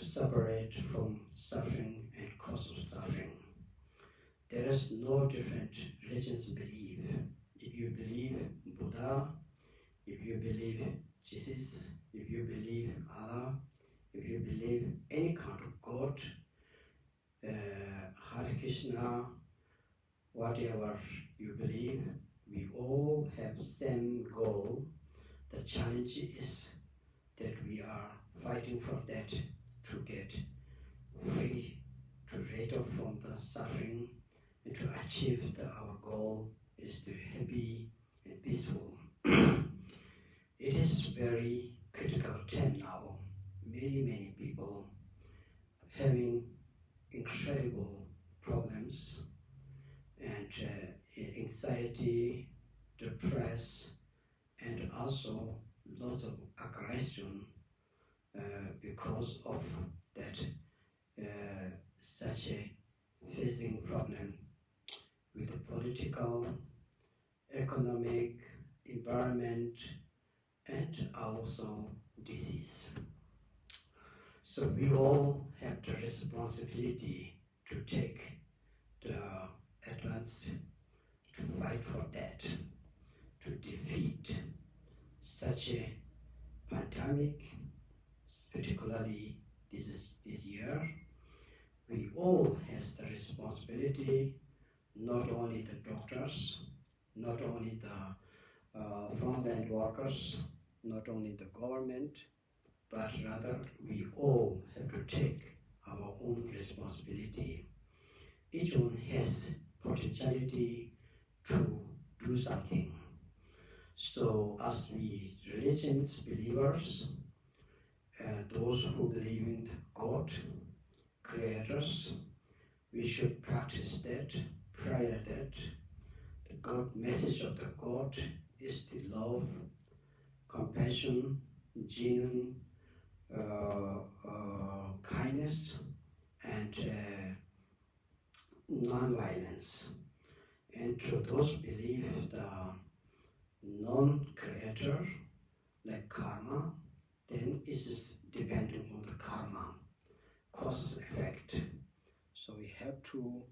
separate from suffering and cause of suffering. There is no different religions believe. If you believe Buddha, if you believe Jesus, if you believe Allah, if you believe any kind of God, Hare Krishna, whatever you believe, we all have same goal. The challenge is that we are fighting for that to get free, to rid off from the suffering, and to achieve our goal is to be happy and peaceful. It is very critical time now. Many people having incredible problems and anxiety, depression, and also lots of aggression because of that such a facing problem with the political, economic, environment, and also disease. So we all have the responsibility to take the advance to fight for that, to defeat such a pandemic, particularly this year. We all has the responsibility, not only the doctors, not only the frontline workers, not only the government, but rather we all have to take our own responsibility. Each one has potentiality to do something. So as we religions believers, those who believe in God, creators, we should practice that, prior that. The God message of the God is the love, compassion, genuine kindness, and non-violence. And to those believe the non-creator, like karma, then it is depending on the karma, causes effect. So we have to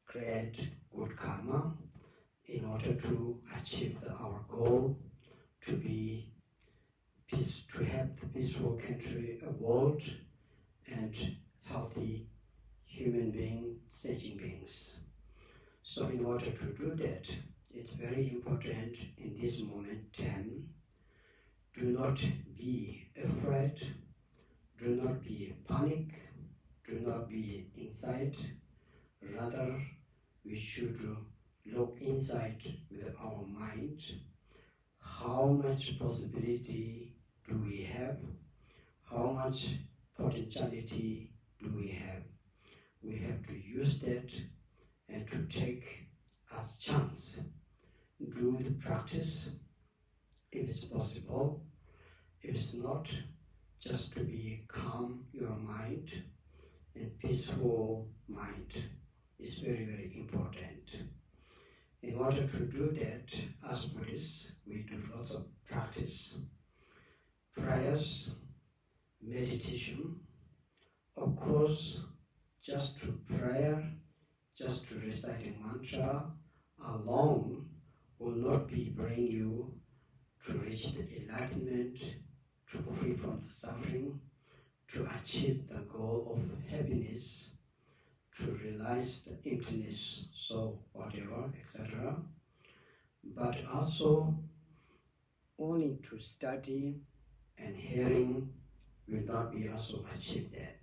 create good karma in order to achieve our goal to be peace, to have the peaceful country, a world, and healthy human beings, sentient beings. So in order to do that, it's very important in this moment time, do not be afraid, do not be panic, do not be inside. Rather, we should look inside with our mind. How much possibility do we have? How much potentiality do we have? We have to use that and to take as chance. Do the practice if it's possible. If it's not, just to be calm your mind and peaceful mind is very important. In order to do that, as Buddhists, we do lots of practice, prayers, meditation. Of course, just to prayer, just to reciting mantra alone will not bring you to reach the enlightenment, to free from the suffering, to achieve the goal of happiness, to realize the emptiness, so whatever, etc. But also, only to study and hearing will not be also achieve that.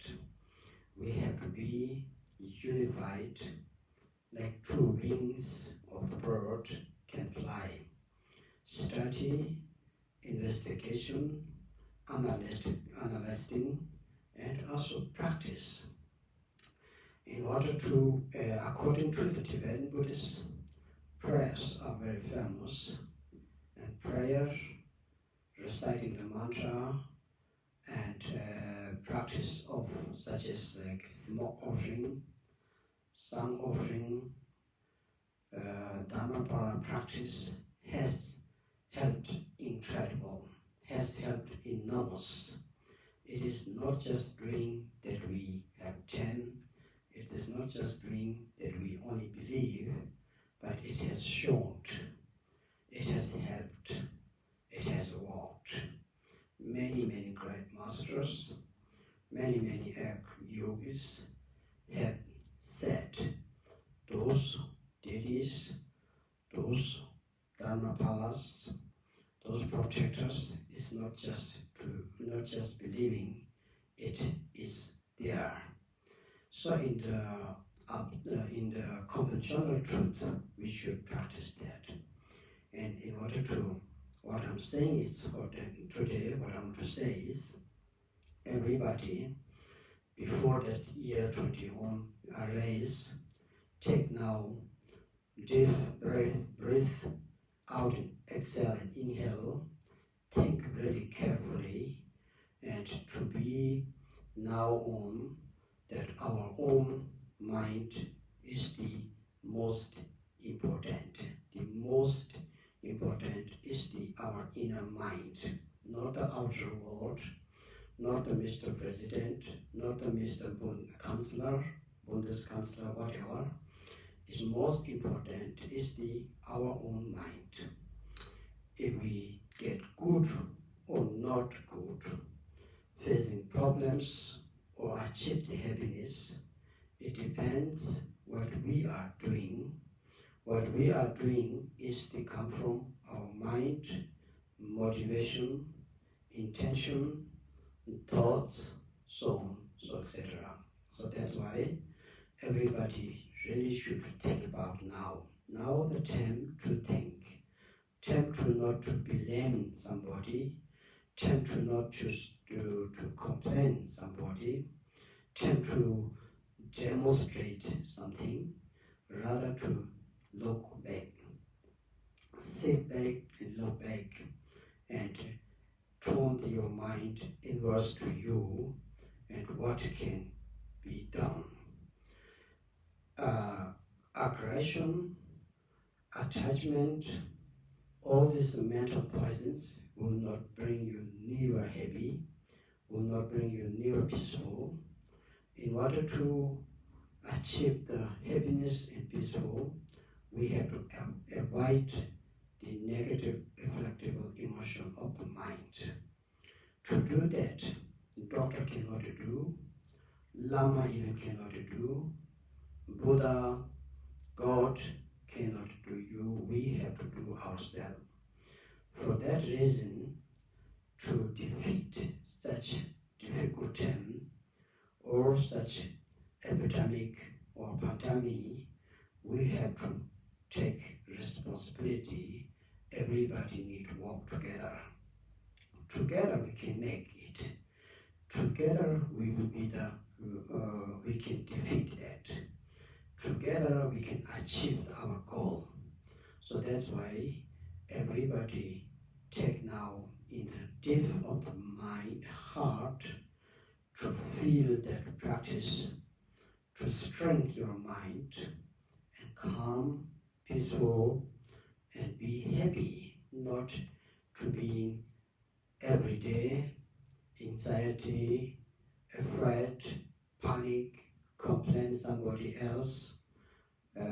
We have to be unified, like two wings of the bird can fly. Study, investigation, analyzing, and also practice. In order to, according to the Tibetan Buddhists, prayers are very famous, and prayer, reciting the mantra, and practice of such as like smoke offering, song offering, Dhammapada practice has helped incredible, has helped enormous. It is not just doing that that we have 10, it is not just doing that we only believe, but it has shown, it has helped, it has worked. Many great masters, many yogis have said those deities, those dharmapalas, those protectors is not just believing, it is there. So in the conventional truth, we should practice that. And in order to, what I'm saying is, today what I'm to say is, everybody, before that year 21 race, take now deep breath out and exhale and inhale. Think really carefully and to be now on that our own mind is the most important. The most important is our inner mind, not the outer world, not the Mr. President, not the Mr. Bundeskanzler, whatever. Is most important is our own mind. If we get good or not good, facing problems or achieve the happiness, it depends what we are doing. What we are doing is to come from our mind, motivation, intention, thoughts, so on, so etc. So that's why everybody really should think about now. Now the time to think. Time to not to blame somebody. Time to not just to complain somebody. Time to demonstrate something. Rather to look back. Sit back and look back and turn your mind inwards to you and what can be done. Aggression, attachment, all these mental poisons will not bring you near happy, will not bring you near peaceful. In order to achieve the happiness and peaceful, we have to avoid the negative reflectable emotion of the mind. To do that, the doctor cannot do, Lama even cannot do, Buddha, God cannot do you, we have to do ourselves. For that reason, to defeat such difficult time or such epidemic or pandemic, we have to take responsibility. Everybody need to work together. Together we can make it. Together we will be we can defeat that. Together we can achieve our goal. So that's why everybody take now in the depth of the mind, heart, to feel that practice, to strengthen your mind and calm, peaceful, and be happy, not to be every day anxiety, afraid, panic, complain somebody else,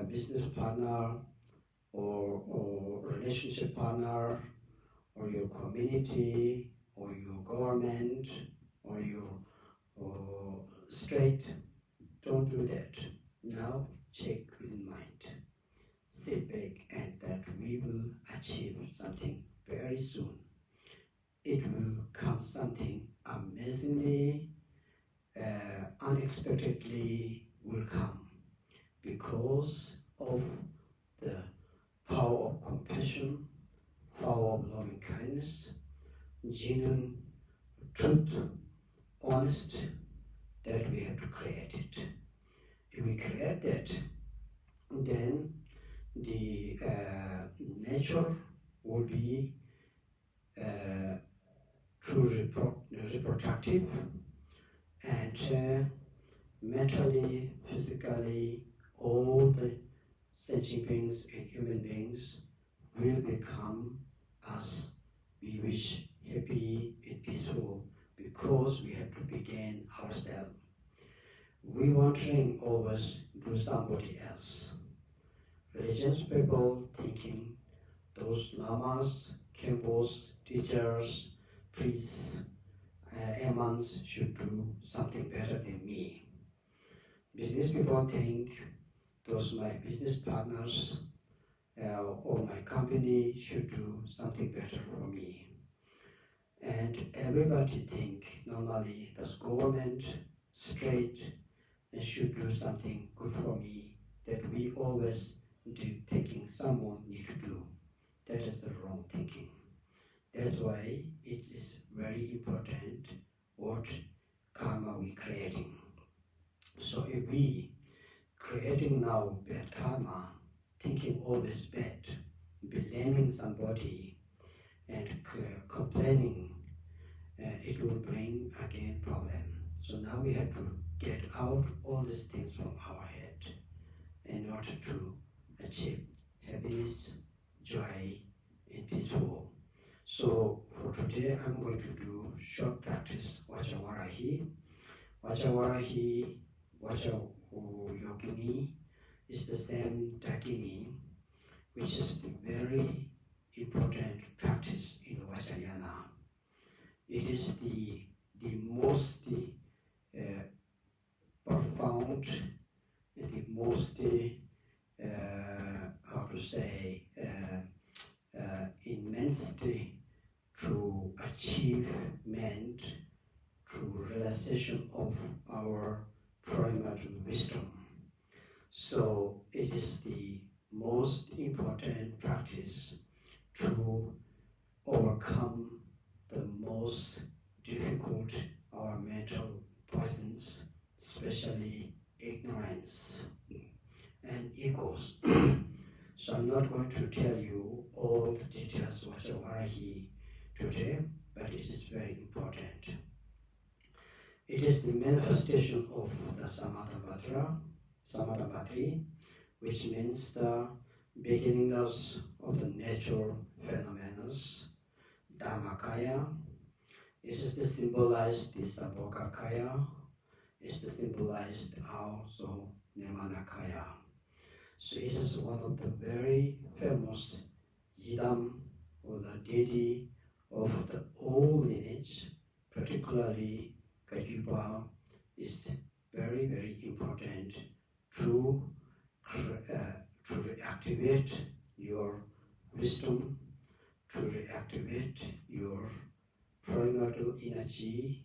business partner or relationship partner or your community or your government or your state. Don't do that. Now check in mind. Sit back and that we will achieve something very soon. It will come something amazingly, unexpectedly will come because of the power of compassion, power of loving kindness, genuine truth, honest, that we have to create it. If we create that, then the nature will be true reproductive and mentally, physically, all the sentient beings and human beings will become as we wish, happy and peaceful, because we have to begin ourselves. we wondering always do somebody else. Religious people thinking those lamas, kempos, teachers, priests, imams should do something better than me. Business people think those my business partners or my company should do something better for me. And everybody think normally the government, state, should do something good for me, that we always do thinking someone need to do. That is the wrong thinking. That's why it is very important what karma we creating. So if we creating now bad karma, thinking always bad, blaming somebody and complaining, it will bring again problem. So now we have to get out all these things from our head in order to achieve happiness, joy, and peaceful. So for today, I'm going to do short practice, Vajravarahi. Vajravarahi, Vajrayogini is the same Dakini, which is the very important practice in Vajrayana. It is the most profound, the most immensity to achievement, to realization of our primary wisdom. So it is the most important practice to overcome the most difficult our mental poisons, especially ignorance and egos. So I'm not going to tell you all the details of Vajravarahi today, but it is very important. It is the manifestation of the Samadhi, which means the beginningness of the natural phenomena. Dhammakaya is to symbolize the Sabhokakaya, is to symbolize also Nirmanakaya. So this is one of the very famous Yidam, or the deity of the old lineage, particularly Kajupa, is very, very important to reactivate your wisdom, to reactivate your primordial energy,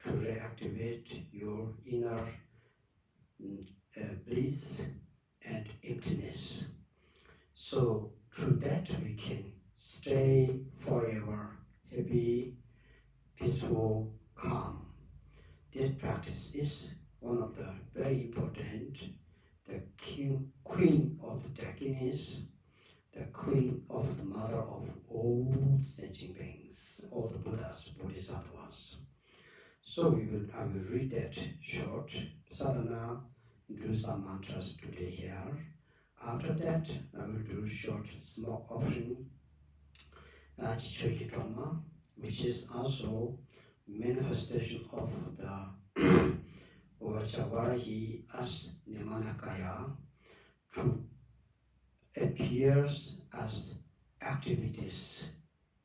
to reactivate your inner bliss and emptiness. So through that we can stay forever happy, peaceful, calm. That practice is one of the very important, the queen of the Dakinis, the queen of the mother of all sentient beings, all the Buddhas, Bodhisattvas. So I will read that short sadhana, do some mantras today here. After that, I will do short smoke offering, Chichokitoma, which is also manifestation of the Vajravarahi as Nirmanakaya, to appears as activities,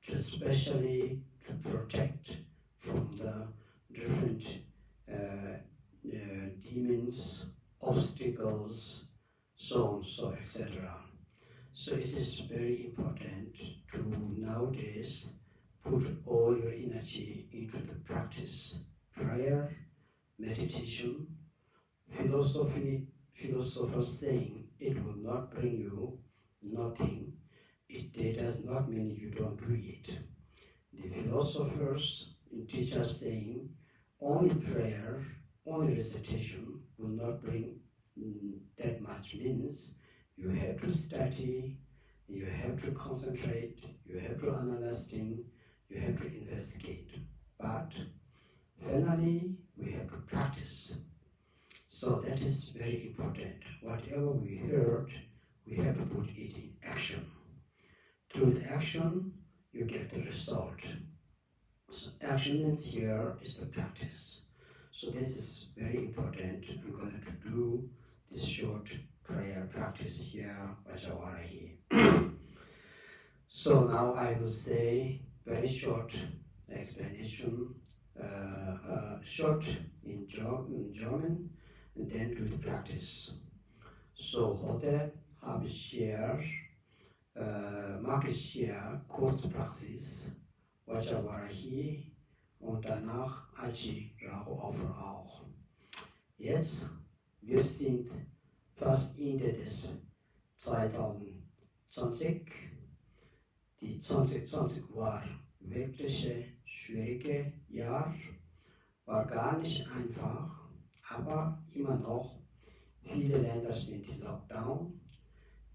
to especially to protect from the different demons, obstacles, so on, so etc. So it is very important to nowadays put all your energy into the practice, prayer, meditation. Philosophers saying it will not bring you nothing, it does not mean you don't do it. The philosophers and teachers saying only prayer, only recitation will not bring that much, means you have to study, you have to concentrate, you have to analyze things, you have to investigate. But finally, we have to practice. So that is very important. Whatever we heard, we have to put it in action. Through the action, you get the result. So action means here is the practice. So this is very important. I'm going to do this short prayer practice here, Vajravarahi. So now I will say very short explanation, short in German, and then do the practice. So heute habe ich hier, mache ich hier Kurzpraxis, Vajravarahi und danach Aji Rahu Offer auch. Jetzt, wir sind fast Ende des 2020. Die 2020 war wirklich ein schwieriges Jahr, war gar nicht einfach, aber immer noch. Viele Länder sind in Lockdown,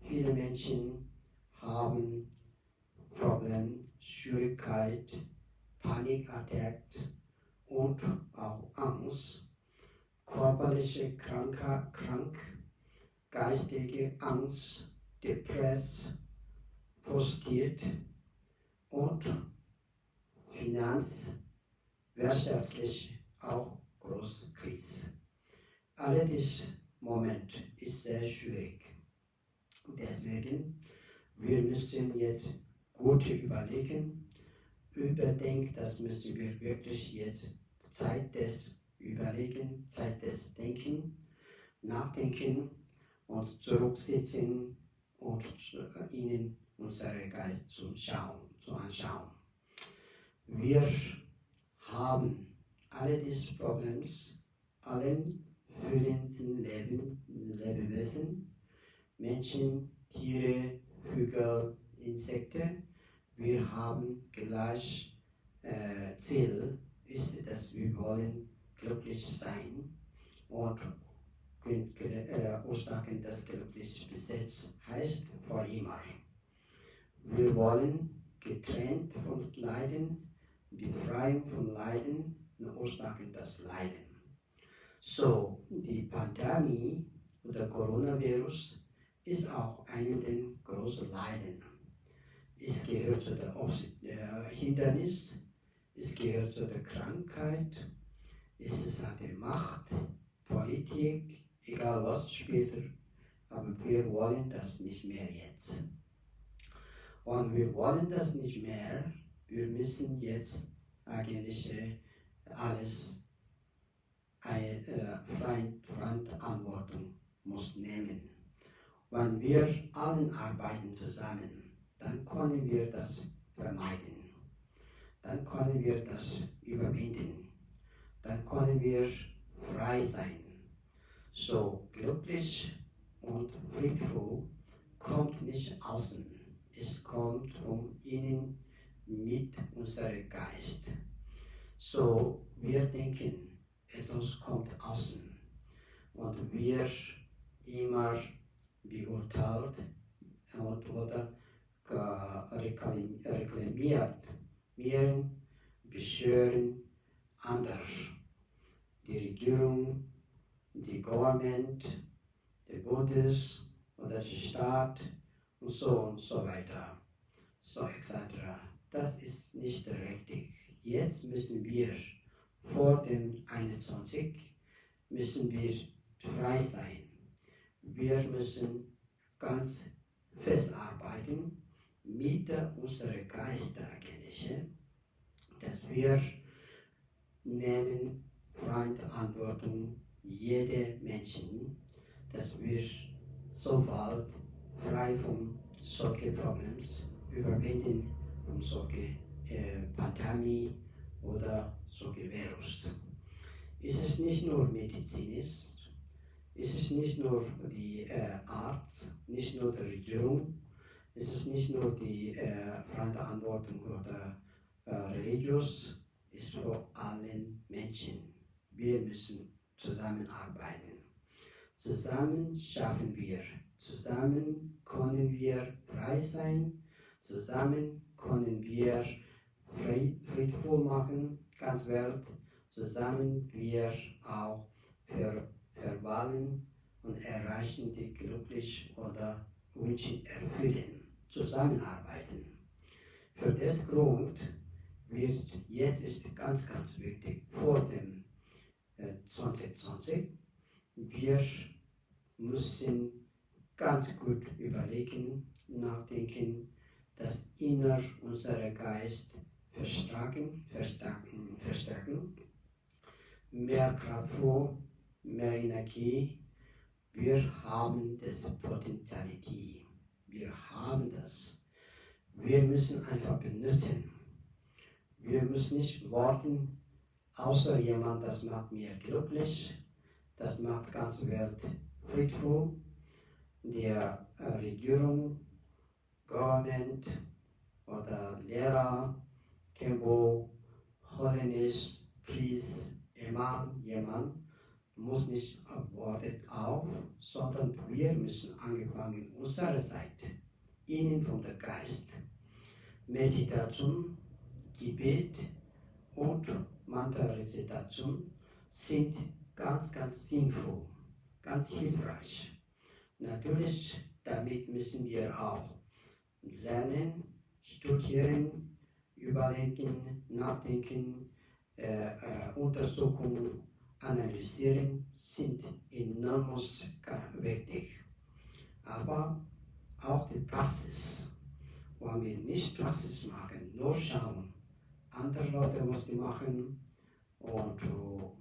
viele Menschen haben Probleme, Schwierigkeit, Panikattack und auch Angst, körperliche krank, geistige Angst, Depression, frustriert und wirtschaftlich auch große Krise. Alle diese Moment ist sehr schwierig. Deswegen, wir müssen jetzt gut überdenken, das müssen wir wirklich jetzt Zeit des Überlegen, Zeit des Denken, Nachdenken und zurücksitzen und ihnen unsere Geist zu anschauen. Wir haben alle diese Probleme, allen fühlenden Lebewesen, Menschen, Tiere, Vögel, Insekten. Wir haben gleich Ziel, ist, dass wir wollen glücklich sein und Ursachen des glücklichen Besitz heißt für immer. Wir wollen getrennt von Leiden, befreien von Leiden und Ursachen des Leiden. So, die Pandemie oder Coronavirus ist auch einer der großen Leiden. Es gehört zu der Hindernis, es gehört zu der Krankheit, es hat die Macht, Politik, egal was später, aber wir wollen das nicht mehr jetzt. Und wir wollen das nicht mehr, wir müssen jetzt eigentlich alles Verantwortung muss nehmen. Wenn wir allen arbeiten zusammen, dann können wir das vermeiden. Dann können wir das überwinden. Dann können wir frei sein. So glücklich und friedvoll kommt nicht außen. Es kommt von innen mit unserem Geist. So wir denken, etwas kommt außen und wir immer beurteilt oder reklamieren, beschwören anders. Die Regierung, die Government, der Bundes oder der Staat und so weiter, so etc. Das ist nicht richtig. Jetzt müssen wir vor dem 21 müssen wir frei sein. Wir müssen ganz fest arbeiten mit unserem Geist eigentlich, dass wir nehmen Verantwortung jeder Menschen, dass wir sofort frei von solchen Problemen überwinden, von solchen Pandemie oder solchen Virus. Es ist nicht nur medizinisch, es ist nicht nur die Arzt, nicht nur die Regierung, es ist nicht nur die Verantwortung oder religiös, es ist für alle Menschen. Wir müssen zusammenarbeiten. Zusammen schaffen wir, zusammen können wir frei sein, zusammen können wir friedvoll machen, ganz Welt, zusammen wir auch verwahlen und erreichen die glücklich oder Wünsche erfüllen, zusammenarbeiten. Für das Grund jetzt ist ganz wichtig, vor dem 2020. Wir müssen ganz gut überlegen, nachdenken, das Inner unserer Geist verstärken, mehr Kraftvoll, mehr Energie. Wir haben das Potenzialität. Wir haben das. Wir müssen einfach benutzen. Wir müssen nicht warten, außer jemand, das macht mir glücklich, das macht die ganze Welt friedvoll. Die Regierung, Government oder Lehrer, Tempo, Holiness, Priest, Imam, jemand muss nicht warten auf, sondern wir müssen angefangen unserer Seite, innen von der Geist, Meditation, Gebet und Mantra-Rezitation sind ganz, ganz sinnvoll, ganz hilfreich. Natürlich, damit müssen wir auch lernen, studieren, überlegen, nachdenken, Untersuchungen, analysieren, sind enorm wichtig. Aber auch die Praxis, wollen wir nicht Praxis machen, nur schauen, andere Leute, was die machen und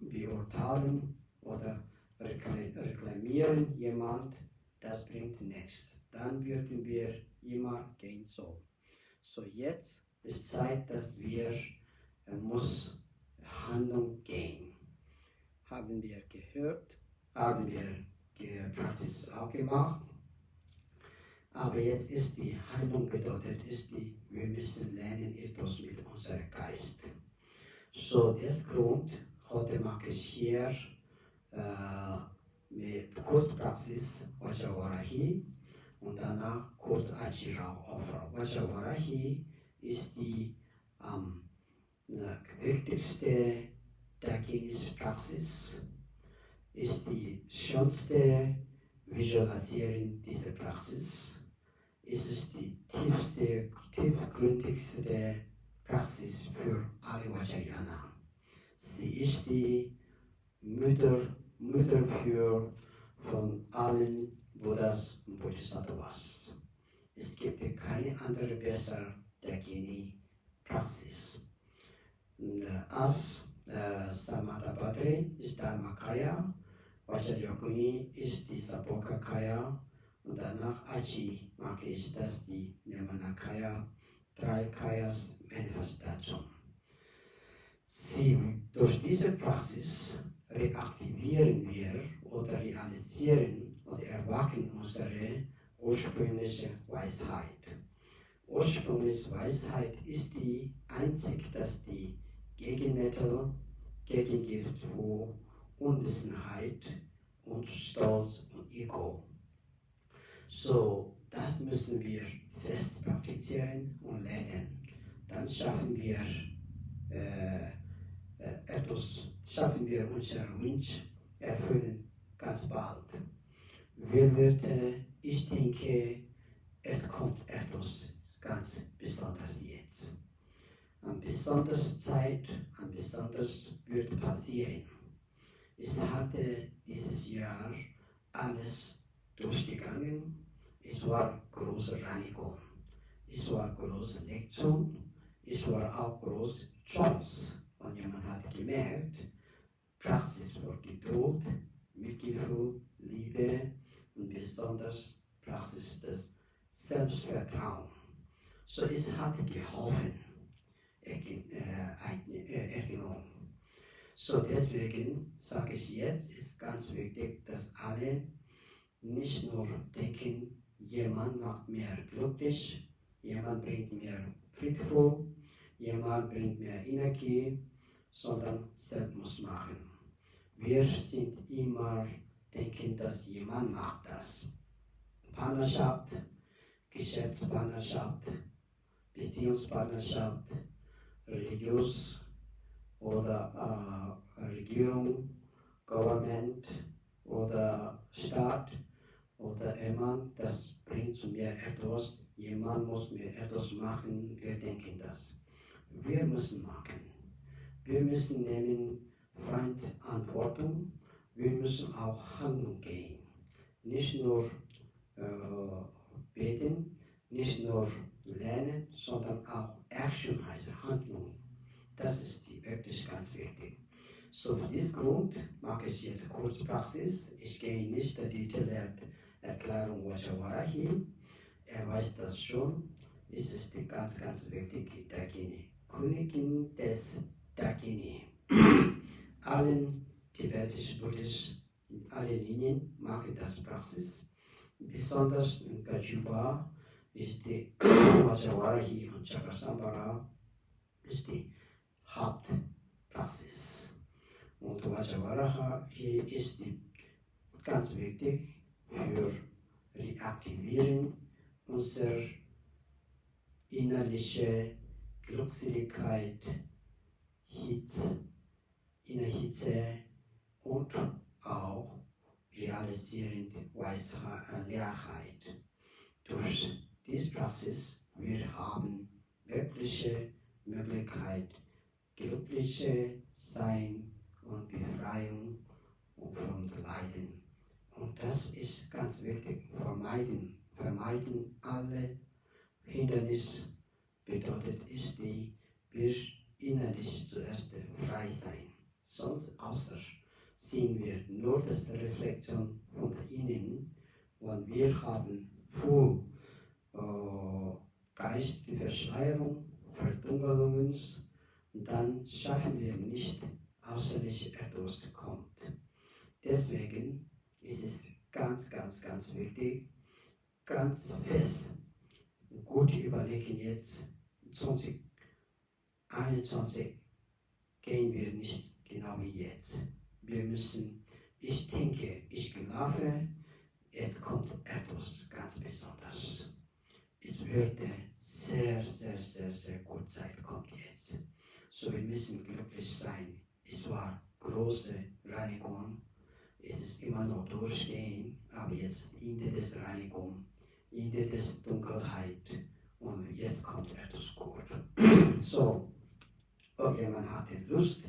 beurteilen oder reklamieren jemand, das bringt nichts. Dann würden wir immer gehen so. So jetzt ist Zeit, dass wir muss Handlung gehen. Haben wir gehört, haben wir Praxis auch gemacht. Aber jetzt ist die Handlung bedeutet, wir müssen lernen etwas mit unserem Geist. So, das Grund, heute mache ich hier mit Kurzpraxis Vajravarahi und danach kurz Ajira-Offer. Vajravarahi ist die wichtigste Dakinis-Praxis, ist die schönste Visualisierung dieser Praxis, ist es die tiefgründigste Praxis für alle Vajrayana. Sie ist die Mutter von allen Buddhas und Bodhisattvas. Es gibt keine andere bessere Dakini-Praxis. Als Samadhabhadri ist Dharmakaya, Vajrayogini ist die Sabokakaya und danach Aji Maki ist das die Nirmanakaya, 3 Kayas Manifestation. Durch diese Praxis reaktivieren wir oder realisieren oder erwachen unsere ursprüngliche Weisheit. Ursprüngliche Weisheit ist die einzig, dass die Gegenmittel gegengibt für Unwissenheit und Stolz und Ego. So, das müssen wir fest praktizieren und lernen. Dann schaffen wir unseren Wunsch erfüllen ganz bald. Ich denke, es kommt etwas ganz Besonderes jetzt. Eine besondere Zeit, ein besonderes wird passieren. Es hatte dieses Jahr alles durchgegangen. Es war große Reinigung. Es war große Lektion. Es war auch große Chance. Und jemand hat gemerkt, Praxis für Geduld, Mitgefühl, Liebe und besonders Praxis des Selbstvertrauens. So es hat geholfen, Erkennung. So deswegen sage ich jetzt, ist ganz wichtig, dass alle nicht nur denken, jemand macht mir glücklich, jemand bringt mir friedvoll, jemand bringt mir Energie, sondern selbst muss machen. Wir sind immer denken, dass jemand macht das. Partnerschaft, Geschäftspartnerschaft, Beziehungspartnerschaft, religiös oder Regierung, Government oder Staat oder jemand, das bringt zu mir etwas, jemand muss mir etwas machen, wir denken das. Wir müssen machen. Wir müssen nehmen Verantwortung, wir müssen auch Handlung gehen. Nicht nur beten, nicht nur lernen, sondern auch Action, also Handlung. Das ist wirklich ganz wichtig. So, für diesen Grund mache ich jetzt Kurzpraxis. Ich gehe nicht in die detaillierte Erklärung Vajravarahi. Er weiß das schon. Es ist ganz, ganz wichtig, Dakini. Königin des Dakini. Allen tibetischen Buddhisten, alle Linien machen das Praxis. Besonders in Gajuba ist die Vajravarahi und Chakrasambhara ist die Hauptpraxis. Und Vajravarahi ist ganz wichtig für Reaktivieren unserer innerlichen Glückseligkeit, innere Hitze und auch realisieren Leerheit. Durch diese Praxis wir haben wirkliche Möglichkeit, glückliche Sein und Befreiung von Leiden. Und das ist ganz wichtig, vermeiden alle Hindernisse. Bedeutet ist wir innerlich zuerst frei sein. Sonst außer sehen wir nur das Reflexion von innen und wir haben voll Geist die Verschleierung, Verdunkelungen, und dann schaffen wir nicht, außerlich etwas kommt. Deswegen ist es ganz, ganz, ganz wichtig, ganz fest, gut überlegen jetzt, 2021 gehen wir nicht genau wie jetzt. Wir müssen, ich denke, ich glaube, jetzt kommt etwas ganz Besonderes. Es würde sehr, sehr, sehr, sehr gut Zeit kommt jetzt. So, wir müssen glücklich sein. Es war große Reinigung. Es ist immer noch durchgehen, aber jetzt Ende des Reinigung, Ende des Dunkelheit und jetzt kommt etwas gut. So, ob jemand hatte Lust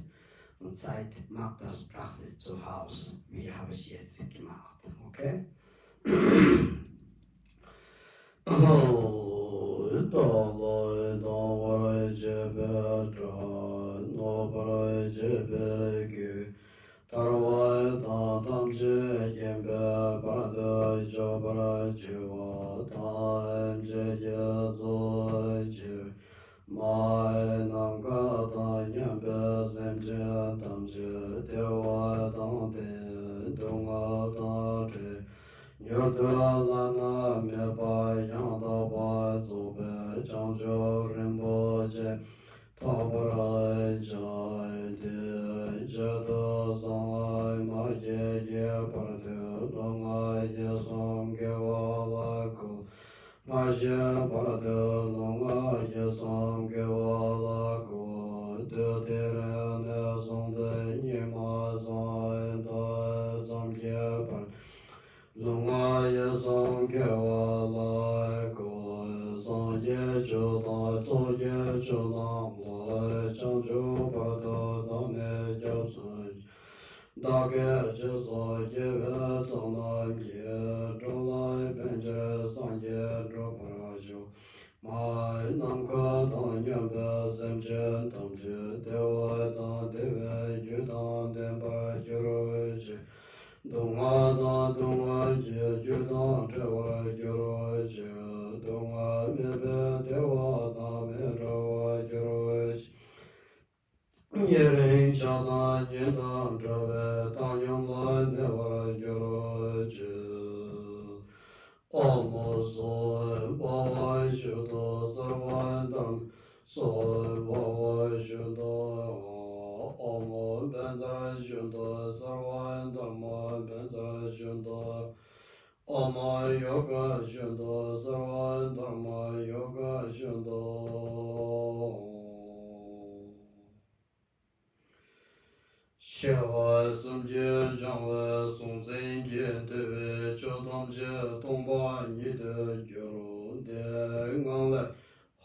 und Zeit, macht das Praxis zu Hause. Wie habe ich jetzt gemacht, okay?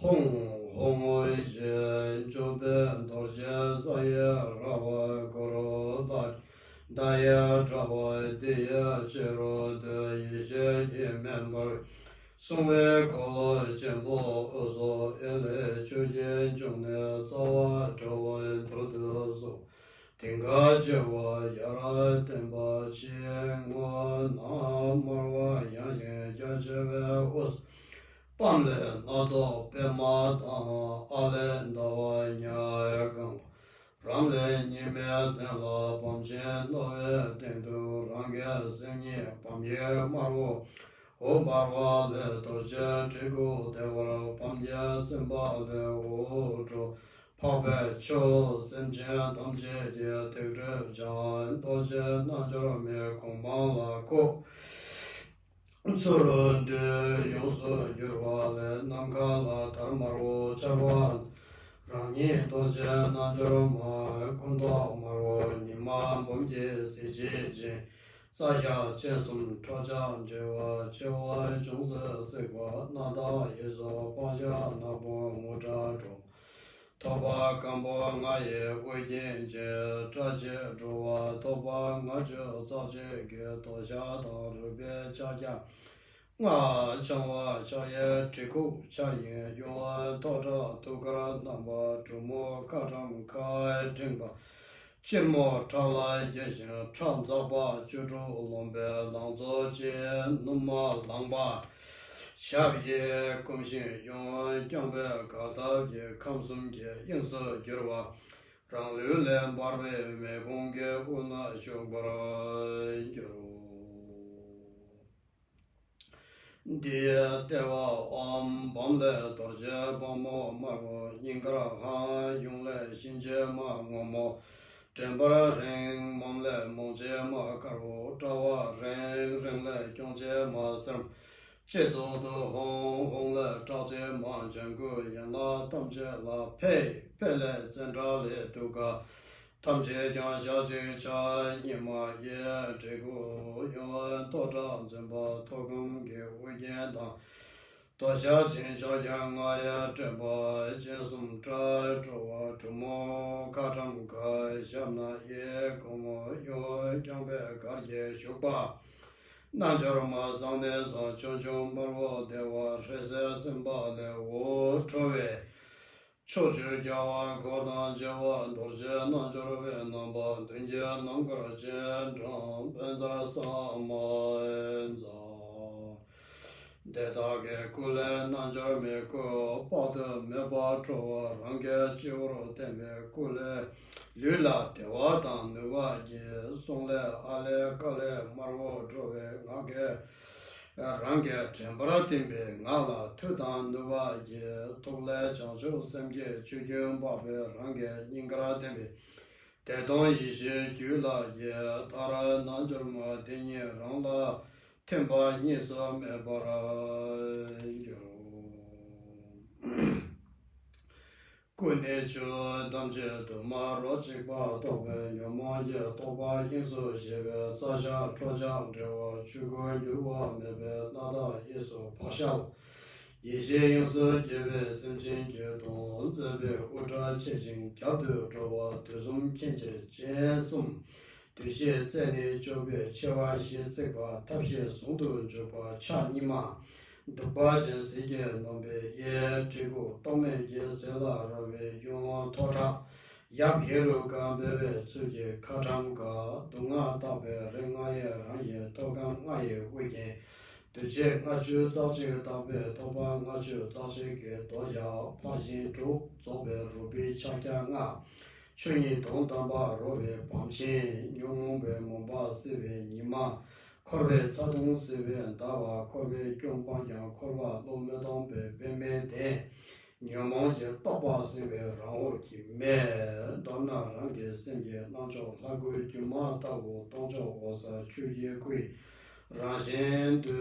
Hong Hong dorje saya rawa goro daya trawa deya chero de yishe member Sungwe kolo jembo ozo ele chuje jungne zawa trawa trodo zo Tinga jewa yara tenpa chiye ngwa na marwa yanyin jajewe os Pamle nazo pema dana ale ndawa nyaya gamba Ramle nime tenla pamchen lowe tendu rangi semnye pamye marwo O barwa le torje trigu devara pamye tsimba le o jo Pape cho semchen tamche de tekre jan doje nanjara me kumbang la ko Tsurun de yonsu yurwa le namka la tarmaro charwan Rangi doje nanjara ma kunda marwa nima momje seje je Sasha chesum choja jewa jewa jungse zekwa nada yeso pasha nabo moja jo Toba kambo ngaye wejen je traje jowa toba ngaje zaje ge tosha da rube chaja nga changwa chaye triku charye yongwa toja tukara namba chumo kacham kai jingba Chirmo chala yeshin chan zaba juju lombe langzo je numa langba Shabye kumshin yon kyangbe kadabye kamsumge yinsa girwa Ranglu len barbe me bunge una shungbara giru Diya dewa om bamle dorje bamo marbo Yingara ha yungle shinje ma ngomo Jembara ring mamle mongje ma karbo Trawa ring ringle kyongje ma sarm Chezo de hong le zhaje ma jengu yin la tamje la pei le zendra le duga Tamje jiang xia ji cha nima ye zhigu yuan to zhang zenba to gong ge wu jian dang To xia jin xia jiang nga ye zhenba jin sum zha zhuwa zhumo ka chang ka xiam na ye gong yuan jiang bei gar ye xiu ba Nanjarama zangne zang chung chung marwa dewa shese zimba le wo chowe Chochu jawa kodang jawa dorje nanjarwe namba dunje nangara jen chang benzara sama enza Dedage kule nanjarme ko pade meba chowa range jiwaro tembe kule Lula dewa dang nuwa ye songle ale kale marwo chowe ngage range chembara timbe ngala tudang nuwa ye togle changshu semge chugyung babe range ningara tembe Dedong ishi gyula ye tara nanjarma denye rangla temba nisa mebara yoro Kune chu damche tu ma ro chikpa tobe nyama ye toba yinsu shebe zasha chojang trewa chugo yurwa mebe nada yesu pashal Yishe yinsu jebe simchin ge tong zebe ucha chechin gyabdu trewa tusum kinche jen sum Dushe zene chobe chewa she zekpa tabshe songdu chokpa cha nima Dukpa jen sege nombe ye trigu tome ge zela rawe yungwa tocha Yap hiru ka bebe tsuge kacham ka dunga tabe renga ye rangye toka nga ye wegen Duje nga chu zache tabe toba nga chu zache ge doya parjin chu zobe rubi chakya nga Chunyi tong tamba robe pamchin nyungbe momba siwe nima Korbe tsatung siwe dawa korbe kyungpangyang korba lomedong be beme ten Nyamang je tokpa siwe rangwo ki me Dona rangi semge nancho lagu kyuma tabu tongcho osa chuye kui Rangshen du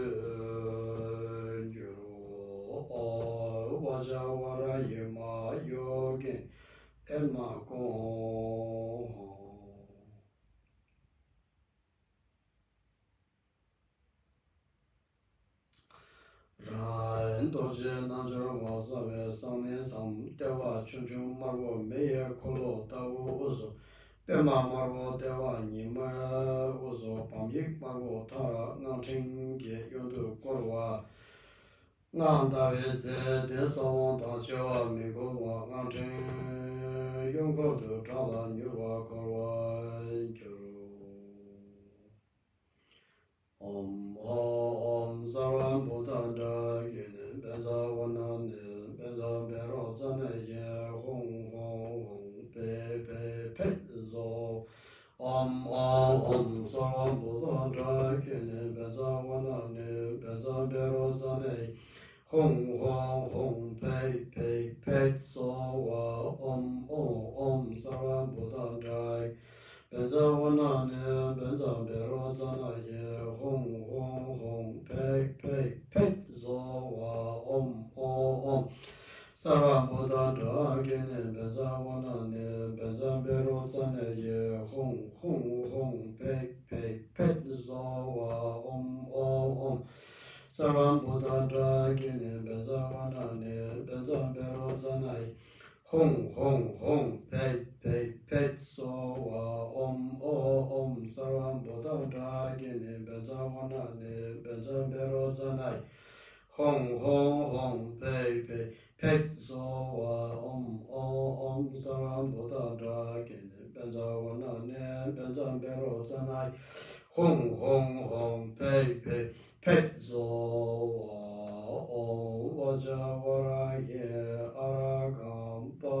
nyuru o waja wara yema yogen Elma gong Ran dorje nanjaro mo sabe sangne sam dewa chunchung marwo meye kolo tawo uzo pema marwo dewa nima uzo pamyik marwo tara ngangchen ge yondu korwa ngang dawe ze den sawon da jewa mingo wa ngangchen yongo de chala nyurwa korwa Om Sarvam Bhutandra Ginin Benza Vanani Benza Bero Zane Ye Hong Hong Hong Pe Pe Pe Zo Om Sarvam Bhutandra Ginin Benza Vanani Benza Bero Zane Hong Hong Hong Pe Pe Pe Zo Om Sarvam Bhutandra Benza Vanani Benza Bero Zane Hong Hong Hong Pe Pe Pe Zo Om Sarvam Bhutandra Ginin Benza Vanani Benza Bero Zane Hong Hong Hong Pe Pe Pe Zo Om Sarvam Bhutandra Ginin Benza Vanani Benza Bero Zane Hong Hong Hong Pe Pe Pe So Om Sarvam Bhutandra Ginin Benza Vanani Benza Bero Zane Hong Hong Hong Pe Pe Pe So Om Sarvam Bhutandra Ginin Benza Vanani Benza Bero Zane Hong Hong Hong Pe Pe Pe So Vajavaraye Aragamba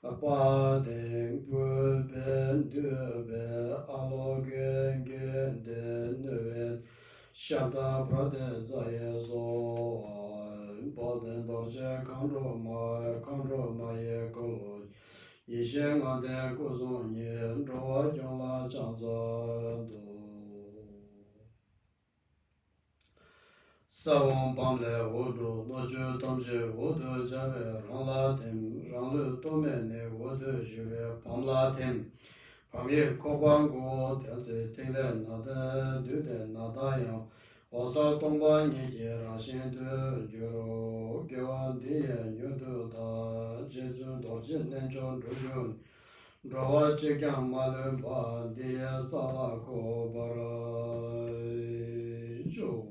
Abading Pulben Dube Alogen Genden Nuet Shada Prade Zayezo Balden Dorje Kandro Maye Kolo Yishen Ande Kuzonye Roa Jongla Chanzando Savon Bamle Wodo Nojo Tamje Wodo Jave Rangla Tim Ranglu Tomene Wodo Jive Pamla Tim Pamye Kobango Tense Tele Nada Dude Nadayan Osa Tomba Nije Rashin De Juro Gewan Diye Nyudu Da Jeju Dorjin Nenchon Rujun Drawa Chekyan Malum Pa Diye Sala Ko Bara Jo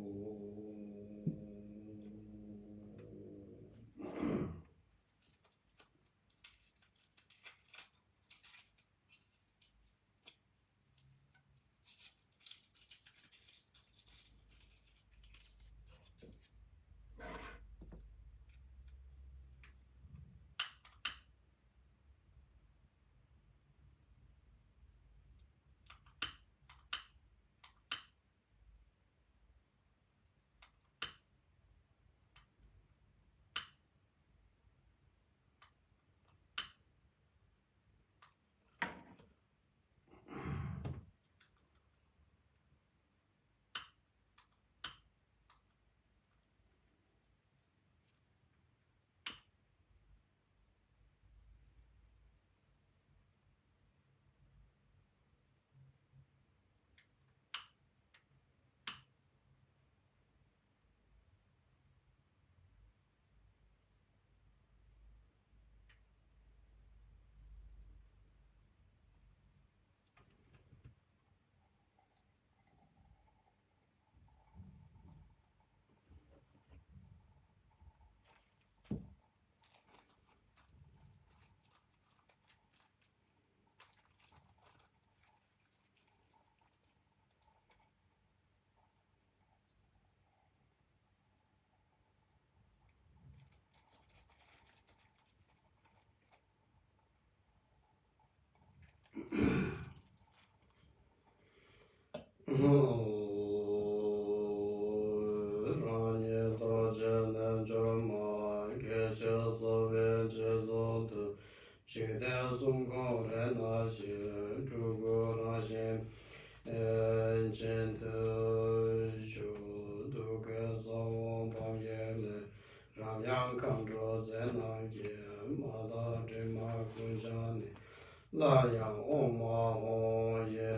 La yang oma o ye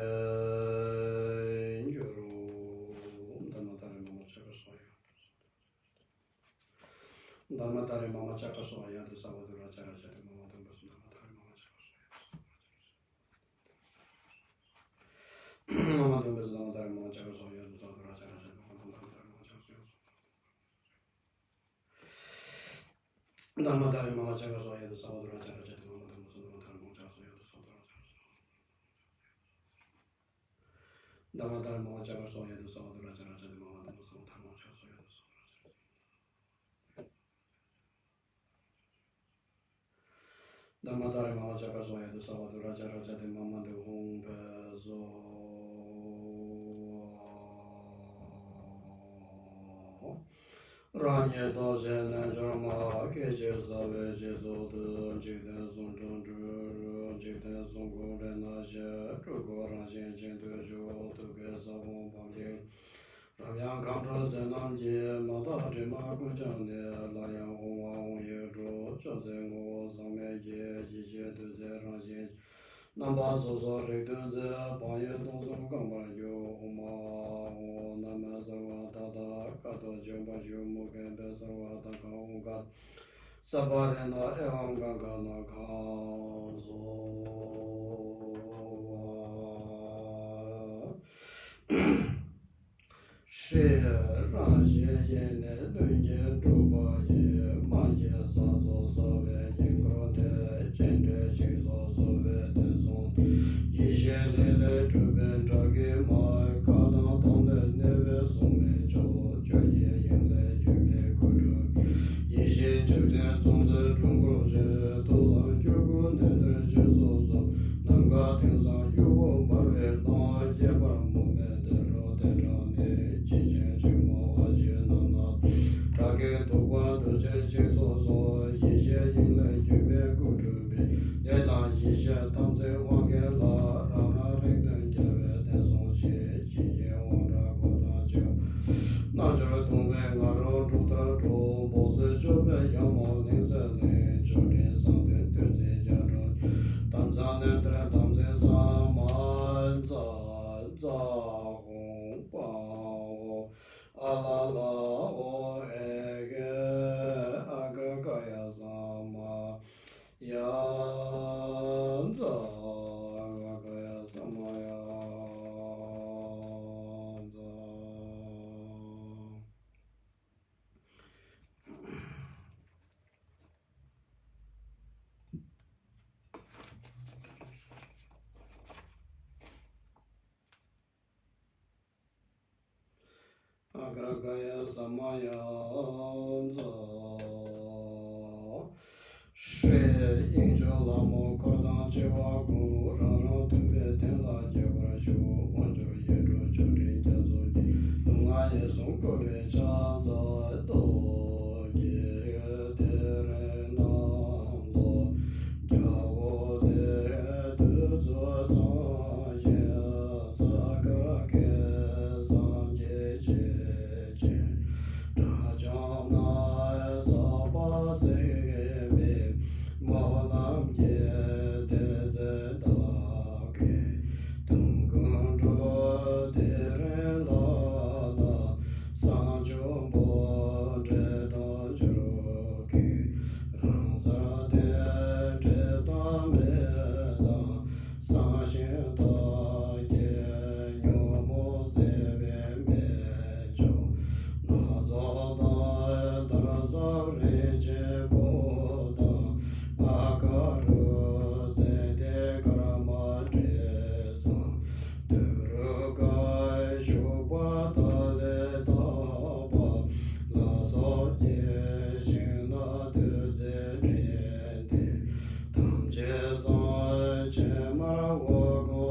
yuru dana tare mama chego soya Dhammadari Mama Chaka Soya, the Savadura Jaraja, the Mama Dhammas, Dhammadari Mama Chaka Soya. Mama Dhammas, Dhammadari Mama Chaka Soya, the Savadura Jaraja, the Mama Dhammadari Mama Chaka Soya. Dhammadari Mama Chaka Soya, the Savadura Jaraja, the Mama Dhammas, Dhammadari Mama Chaka Soya, the Savadura Jaraja. Dhammadari Mama Chaka Soya, the Savadura Jaraja, the Mama Dhammas, Dhammadari Mama Chaka Soya, the Dhammadari Mama Chaka Soya, the Savadura Jaraja, the Mama de Hum Bezo Ranye Doze Nanjama, Keje Zave, Jezo, the Jigden Sun Tundru, Jigden Sun Gure Naja, Trugoran Jin Jin Tujo, Tugeza Bum Pamjin, Ramyan Kamtra Zenam Jie, Mata Jima Kunjane, Layan Huma Yedro, Jozengo, Zame Jie, Jije Tuze Ranjin, Namba Zozo Rikdunze, Panye Donsum Kambanjo, Huma, Nama Sarva Tata, Kato Jumba Jumu Kempe Sarva Taka Ungat, Sabarena Evam Gangana Kanzo. She Raje Yene Lunje Truba Ye, Manje Sazo Sove, Jingronde, Jende Chizo Sove, Tenzon, Yishe Lele Truben Dragi Mai, Kada Tonde Neve Sume Cho, Joye Yingle Jume Kutu, Yishe Chukten Zongze Chungro Je, Tulan Jugu Nendre Chizo So, Nanga Tingsan Yugo Barwe Lan, Jebar Mume Tero Terane, Jijin Chimo Aje Nana, Trage Tukwa Tujre Chikso So, Yishe Yingle Jume Kutu Bi, Yedan Yishe Tamze Wange La, Rana Rikden Jave Tenzon She, Jijin Wangra Kodan Chio, Nanjara Tungbe Ngaro Chutra Chu, Boze Chobe Yamo Lingse Ling, Chodin Sangde Tuzi Jaro, Tamzane Tre Tamze Saman Za Hong Pao, Alala O Ege Agrakaya Sama, Yan Za Agrakaya Sama Yan Za. Agragaya Samaya She Injo Lamo Kordan Chewa Gu Rara Tumbe Tenla Jebra Shu Wanjuru Yedro Chori Jazoji Lunga Yesun Kore Chaza Do Ye Tere Namlo Gyawo De Tuzo San Ye Sakara Ke San Je Je Je Rajana Zaba Sebe Molam Je Deze Dake Tungun Ro Tere La La Sanjo Bo Dreda Juroki Ransara De Dreda Meza Sanshin Da Ye Nyomo Sebe Mejo Nazo Da Daraza Reje Boda Akaru Zede Karama Treza Durugai Shubha Dale Daba Lazo Ye Shina Tuze Rende Tamche Zan Che Mara Wago